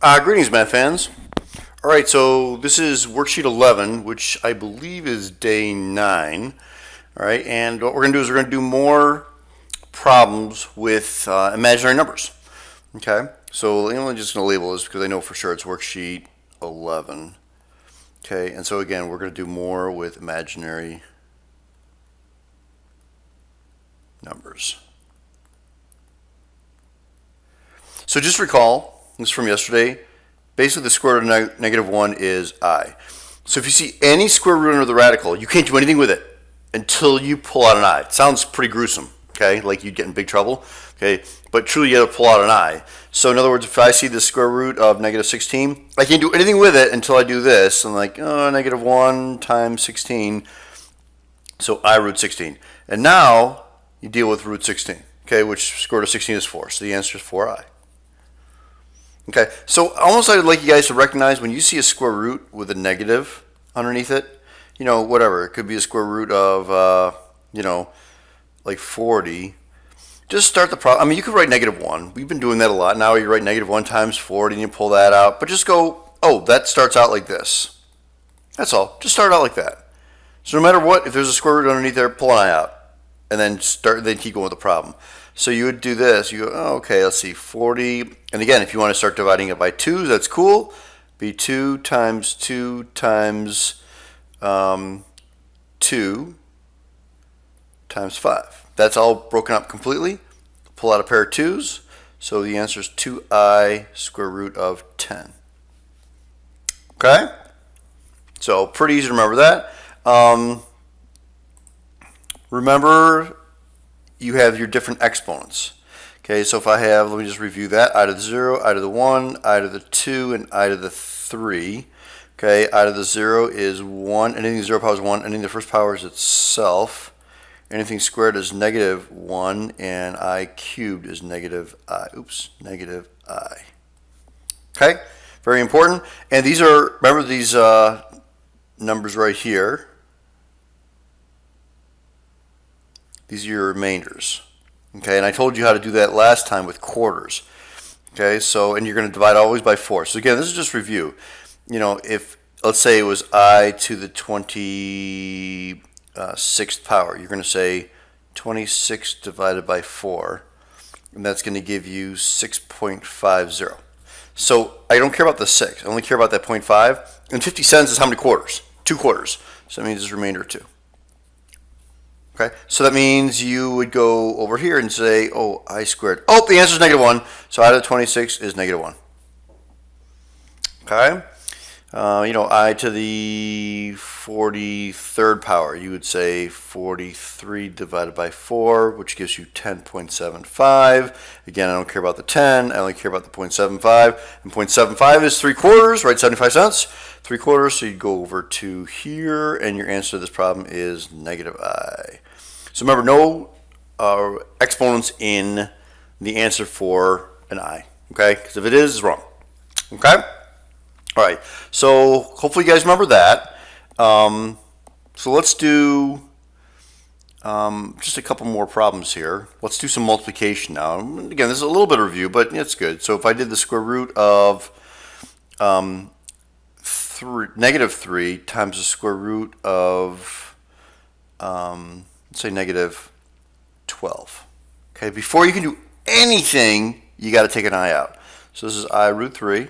Greetings, math fans. All right, so this is worksheet 11, which I believe is day 9. All right, and what we're going to do is we're going to do more problems with imaginary numbers. Okay, so I'm just going to label this because I know for sure it's worksheet 11. Okay, and so again, we're going to do more with imaginary numbers. So just recall, this is from yesterday, basically the square root of -1 is I. So if you see any square root under the radical, you can't do anything with it until you pull out an I. It sounds pretty gruesome, okay, like you'd get in big trouble, okay, but truly you have to pull out an I. So in other words, if I see the square root of -16, I can't do anything with it until I do this. I'm like, oh, -1 times 16, so I root 16. And now you deal with root 16, okay, which square root of 16 is 4, so the answer is 4I. Okay, so almost I'd like you guys to recognize when you see a square root with a negative underneath it, you know, whatever. It could be a square root of, you know, like 40. Just start the problem. I mean, you could write -1. We've been doing that a lot. Now you write -1 times 40 and you pull that out. But just go, oh, that starts out like this. That's all. Just start out like that. So no matter what, if there's a square root underneath there, pull an I out. And then keep going with the problem. So you would do this. You go, oh, okay, let's see, 40. And again, if you want to start dividing it by 2s, that's cool. Be 2 times 2 times 2 times 5. That's all broken up completely. Pull out a pair of 2s. So the answer is 2I square root of 10. Okay? So pretty easy to remember that. Remember, you have your different exponents. Okay, so if I have, let me just review that, I to the 0, I to the 1, I to the 2, and I to the 3. Okay, I to the 0 is 1, anything 0 power is 1, anything the first power is itself. Anything squared is -1, and I cubed is negative I. Okay, very important. And these are, remember these numbers right here. These are your remainders. Okay, and I told you how to do that last time with quarters. Okay, so, and you're going to divide always by 4. So again, this is just review. You know, if, let's say it was I to the 26th power, you're going to say 26 divided by 4, and that's going to give you 6.50. So I don't care about the 6, I only care about that 0.5, and 50 cents is how many quarters? 2 quarters. So that means it's remainder 2. Okay, so that means you would go over here and say, oh, I squared. Oh, the answer is -1. So I to the 26 is -1. Okay, you know, I to the 43rd power, you would say 43 divided by 4, which gives you 10.75. Again, I don't care about the 10. I only care about the 0.75. And 0.75 is 3 quarters, right? 75 cents. 3 quarters. So you'd go over to here, and your answer to this problem is -I. So remember, no exponents in the answer for an I, okay? Because if it is, it's wrong, okay? All right, so hopefully you guys remember that. So let's do just a couple more problems here. Let's do some multiplication now. Again, this is a little bit of review, but it's good. So if I did the square root of -3 times the square root of let's say -12. Okay, before you can do anything, you got to take an I out. So this is I root 3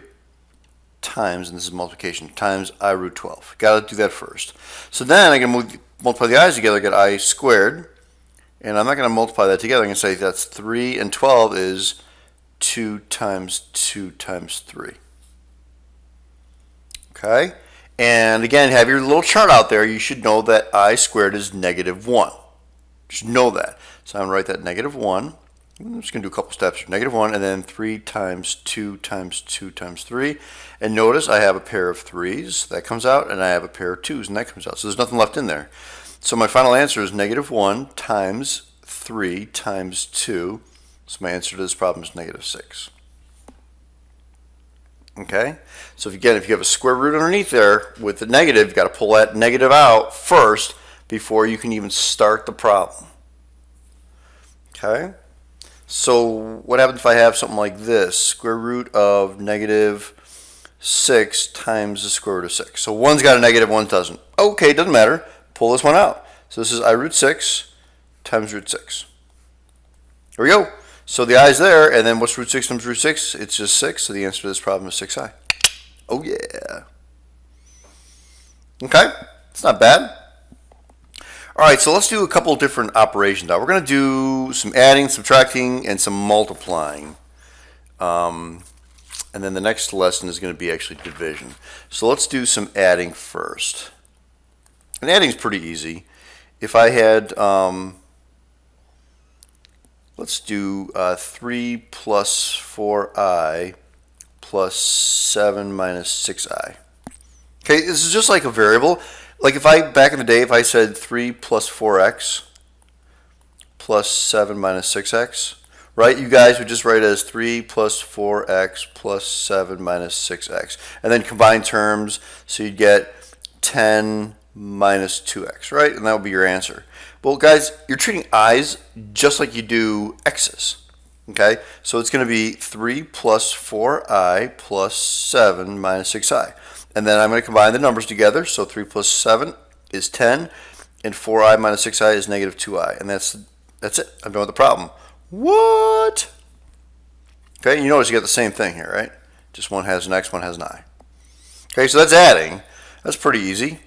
times, and this is multiplication, times I root 12. Got to do that first. So then I'm going to multiply the i's together, get I squared, and I'm not going to multiply that together. I'm going to say that's 3 and 12 is 2 times 2 times 3. Okay, and again, have your little chart out there. You should know that I squared is -1. You should know that. So I'm going to write that -1. I'm just going to do a couple steps. -1, and then 3 times 2 times 2 times 3. And notice I have a pair of 3's. That comes out, and I have a pair of 2's, and that comes out. So there's nothing left in there. So my final answer is -1 times 3 times 2. So my answer to this problem is -6. Okay? So if you have a square root underneath there with the negative, you've got to pull that negative out first before you can even start the problem. Okay? So what happens if I have something like this? Square root of negative 6 times the square root of 6. So one's got a negative, one doesn't. Okay, doesn't matter. Pull this one out. So this is I root 6 times root 6. Here we go. So the i's there, and then what's root 6 times root 6? It's just 6, so the answer to this problem is 6i. Oh yeah. Okay, it's not bad. All right, so let's do a couple different operations now. We're going to do some adding, subtracting, and some multiplying. And then the next lesson is going to be actually division. So let's do some adding first. And adding is pretty easy. If I had, let's do 3 plus 4i plus 7 minus 6i. Okay, this is just like a variable. Like if I, back in the day, if I said 3 plus 4x plus 7 minus 6x, right? You guys would just write it as 3 plus 4x plus 7 minus 6x. And then combine terms, so you'd get 10 minus 2x, right? And that would be your answer. Well, guys, you're treating i's just like you do x's. Okay? So it's going to be 3 plus 4i plus 7 minus 6i. And then I'm going to combine the numbers together. So 3 plus 7 is 10, and 4i minus 6i is negative 2i. And that's it. I'm done with the problem. What? Okay, you notice you got the same thing here, right? Just one has an x, one has an I. Okay, so that's adding. That's pretty easy.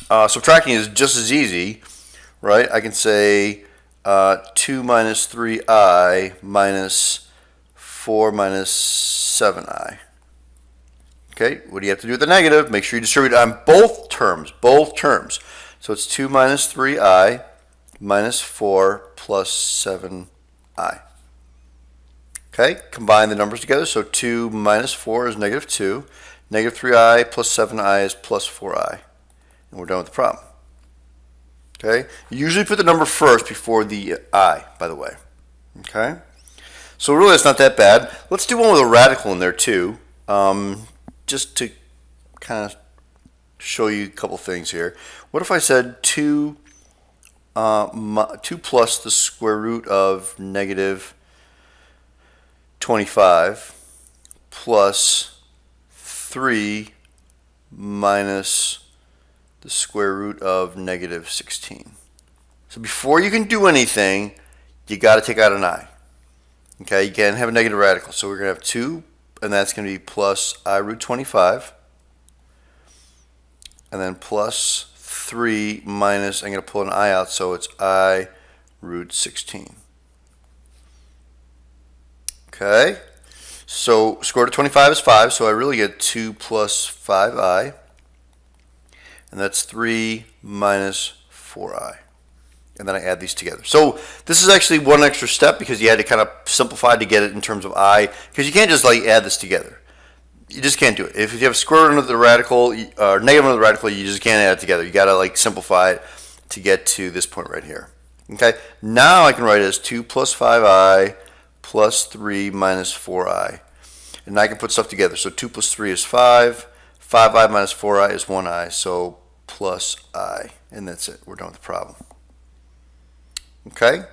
Subtracting is just as easy, right? I can say 2 minus 3i minus 4 minus 7i. Okay, what do you have to do with the negative? Make sure you distribute it on both terms, So it's 2 minus 3i minus 4 plus 7i. Okay, combine the numbers together. So 2 minus 4 is negative 2. Negative 3i plus 7i is plus 4i. And we're done with the problem. Okay, you usually put the number first before the I, by the way. Okay, so really it's not that bad. Let's do one with a radical in there too, just to kind of show you a couple things here. What if I said 2 plus the square root of negative 25 plus 3 minus the square root of negative 16. So before you can do anything, you got to take out an I. Okay, you can't have a negative radical. So we're going to have 2, and that's going to be plus I root 25. And then plus 3 minus, I'm going to pull an I out, so it's I root 16. Okay, so square root of 25 is 5, so I really get 2 plus 5i. And that's 3 minus 4i. And then I add these together. So this is actually one extra step because you had to kind of simplify to get it in terms of I, because you can't just like add this together. You just can't do it. If you have square root under the radical or negative under the radical, you just can't add it together. You got to like simplify it to get to this point right here. Okay, now I can write it as 2 plus 5i plus 3 minus 4i. And I can put stuff together. So 2 plus 3 is 5. 5i minus 4i is 1i. So plus I, and that's it. We're done with the problem. Okay,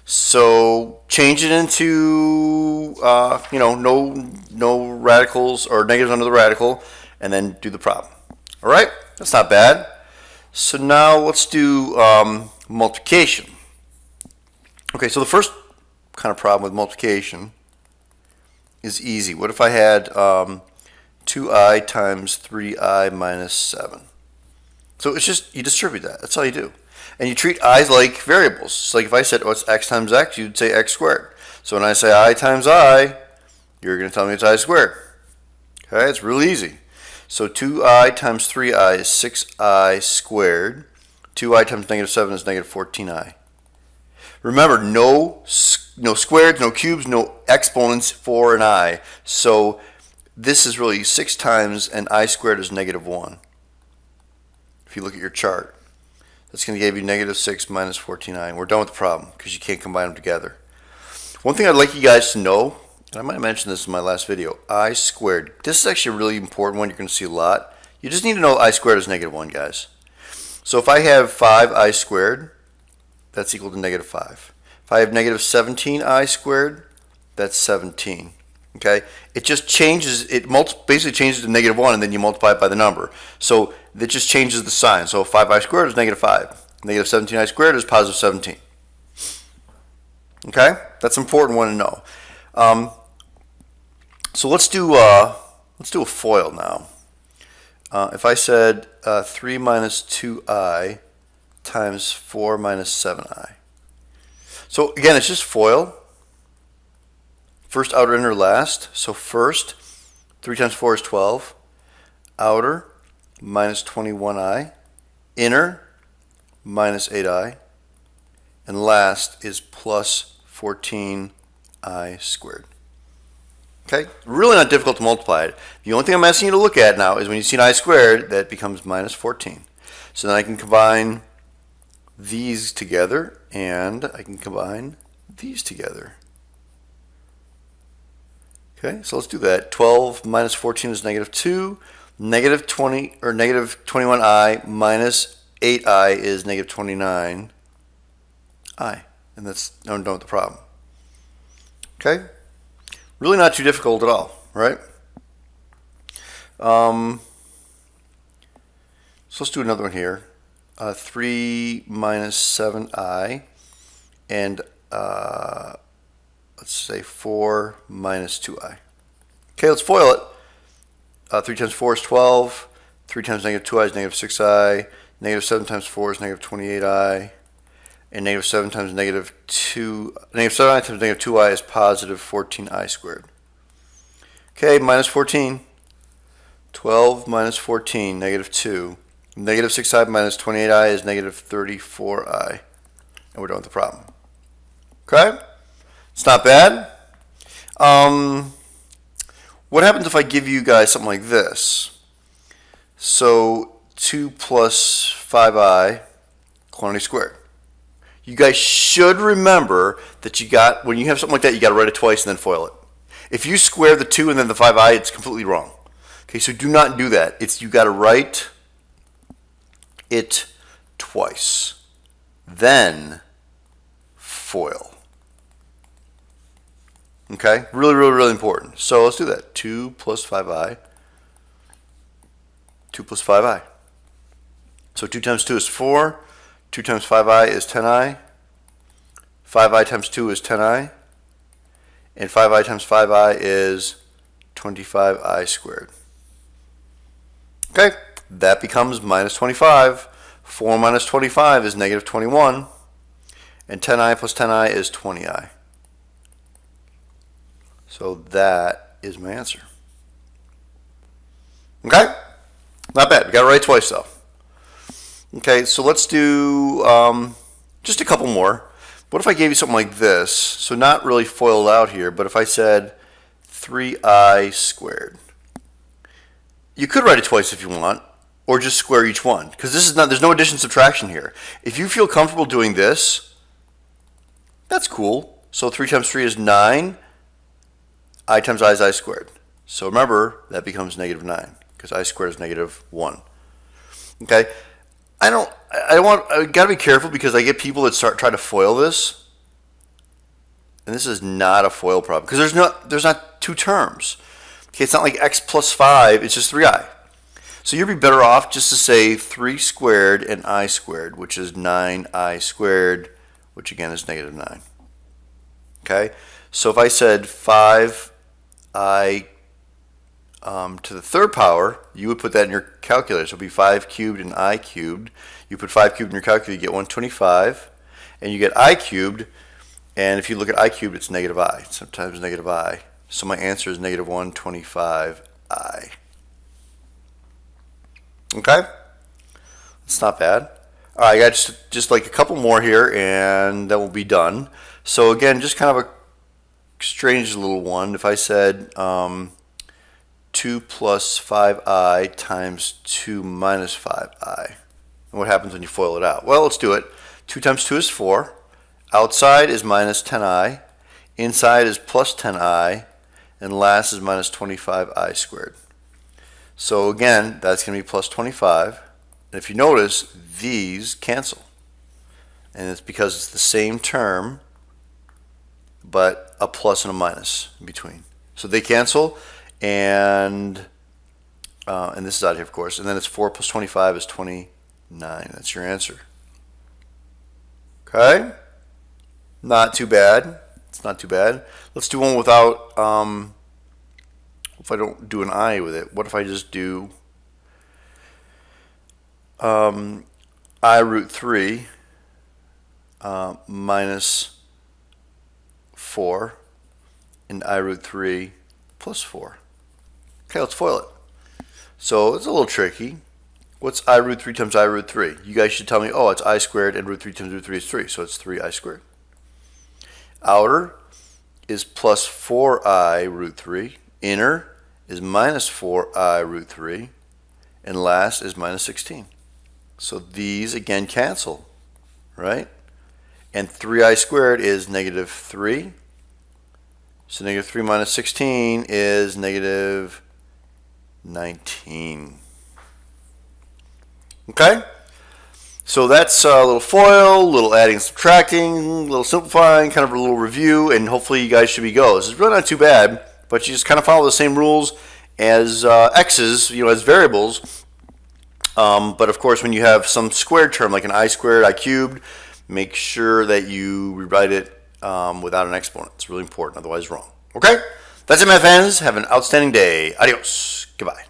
so change it into no radicals or negatives under the radical, and then do the problem. All right, that's not bad. So now let's do multiplication. Okay, so the first kind of problem with multiplication is easy. What if I had 2i times 3i minus 7? So it's just, you distribute that. That's all you do. And you treat i's like variables. So like if I said, oh, it's x times x, you'd say x squared. So when I say I times I, you're going to tell me it's I squared. Okay, it's really easy. So 2i times 3i is 6i squared. 2i times negative 7 is negative 14i. Remember, no squareds, no cubes, no exponents for an I. So this is really 6 times an I squared is negative 1. If you look at your chart, that's going to give you negative 6 minus 14i. And we're done with the problem because you can't combine them together. One thing I'd like you guys to know, and I might have mentioned this in my last video, I squared. This is actually a really important one. You're going to see a lot. You just need to know I squared is negative 1, guys. So if I have 5i squared, that's equal to negative 5. If I have negative 17i squared, that's 17. Okay, it just changes. Basically changes to -1, and then you multiply it by the number. So it just changes the sign. So 5i squared is -5. -17i squared is +17. Okay, that's an important one to know. So let's do a FOIL now. If I said 3 minus 2i times 4 minus 7i. So again, it's just FOIL. First, outer, inner, last. So first, 3 times 4 is 12. Outer, minus 21i. Inner, minus 8i. And last is plus 14i squared. Okay, really not difficult to multiply it. The only thing I'm asking you to look at now is when you see an I squared, that becomes minus 14. So then I can combine these together, and I can combine these together. Okay, so let's do that. 12 minus 14 is -2. Negative 20 or negative 21i minus 8i is negative 29i, and that's now I'm done with the problem. Okay, really not too difficult at all, right? So let's do another one here. 3 minus 7i, and let's say 4 minus 2i. Okay, let's FOIL it. 3 times 4 is 12. 3 times -2i is -6i. -7 times 4 is -28i. And -7 times -7i times -2i is positive 14i squared. Okay, minus 14. 12 minus 14, -2. -6i minus 28i is -34i. And we're done with the problem. Okay? It's not bad. What happens if I give you guys something like this? So 2 plus 5i, quantity squared. You guys should remember that when you have something like that, you got to write it twice and then FOIL it. If you square the 2 and then the 5i, it's completely wrong. Okay, so do not do that. You got to write it twice, then FOIL. Okay, really, really, really important. So let's do that. 2 plus 5i. 2 plus 5i. So 2 times 2 is 4. 2 times 5i is 10i. 5i times 2 is 10i. And 5i times 5i is 25i squared. Okay, that becomes minus 25. 4 minus 25 is -21. And 10i plus 10i is 20i. So that is my answer. Okay? Not bad. We got it right twice, though. Okay, so let's do just a couple more. What if I gave you something like this? So not really FOILed out here, but if I said 3i squared. You could write it twice if you want, or just square each one, because there's no addition subtraction here. If you feel comfortable doing this, that's cool. So 3 times 3 is 9. I times I is I squared. So remember, that becomes -9, because I squared is -1. Okay? I gotta be careful, because I get people that try to FOIL this, and this is not a FOIL problem, because there's not two terms. Okay, it's not like x plus 5, it's just 3i. So you'd be better off just to say 3 squared and I squared, which is 9i squared, which again is -9. Okay? So if I said 5i to the third power, you would put that in your calculator. So it would be 5 cubed and I cubed. You put 5 cubed in your calculator, you get 125. And you get I cubed. And if you look at I cubed, it's -i. Sometimes -i. So my answer is -125i. Okay? It's not bad. All right, I got just like a couple more here, and then we'll be done. So again, just kind of a strange little one. If I said 2 plus 5i times 2 minus 5i. And what happens when you FOIL it out? Well, let's do it. 2 times 2 is 4. Outside is minus 10i. Inside is plus 10i. And last is minus 25i squared. So again, that's going to be plus 25. And if you notice, these cancel. And it's because it's the same term, but a plus and a minus in between. So they cancel, and this is out here, of course. And then it's 4 plus 25 is 29. That's your answer. Okay? Not too bad. It's not too bad. Let's do one without, if I don't do an I with it, what if I just do I root 3 minus 4 and I root 3 plus 4. Okay, let's FOIL it. So it's a little tricky. What's I root 3 times I root 3? You guys should tell me, oh, it's I squared, and root 3 times root 3 is 3, so it's 3I squared. Outer is plus 4I root 3. Inner is minus 4I root 3. And last is minus 16. So these, again, cancel, right? And 3I squared is negative 3. So negative 3 minus 16 is negative 19. Okay? So that's a little FOIL, a little adding and subtracting, a little simplifying, kind of a little review, and hopefully you guys should be go. This is really not too bad, but you just kind of follow the same rules as x's, as variables. But of course, when you have some squared term like an I squared, I cubed, make sure that you rewrite it without an exponent. It's really important, otherwise wrong. Okay? That's it, my fans. Have an outstanding day. Adios. Goodbye.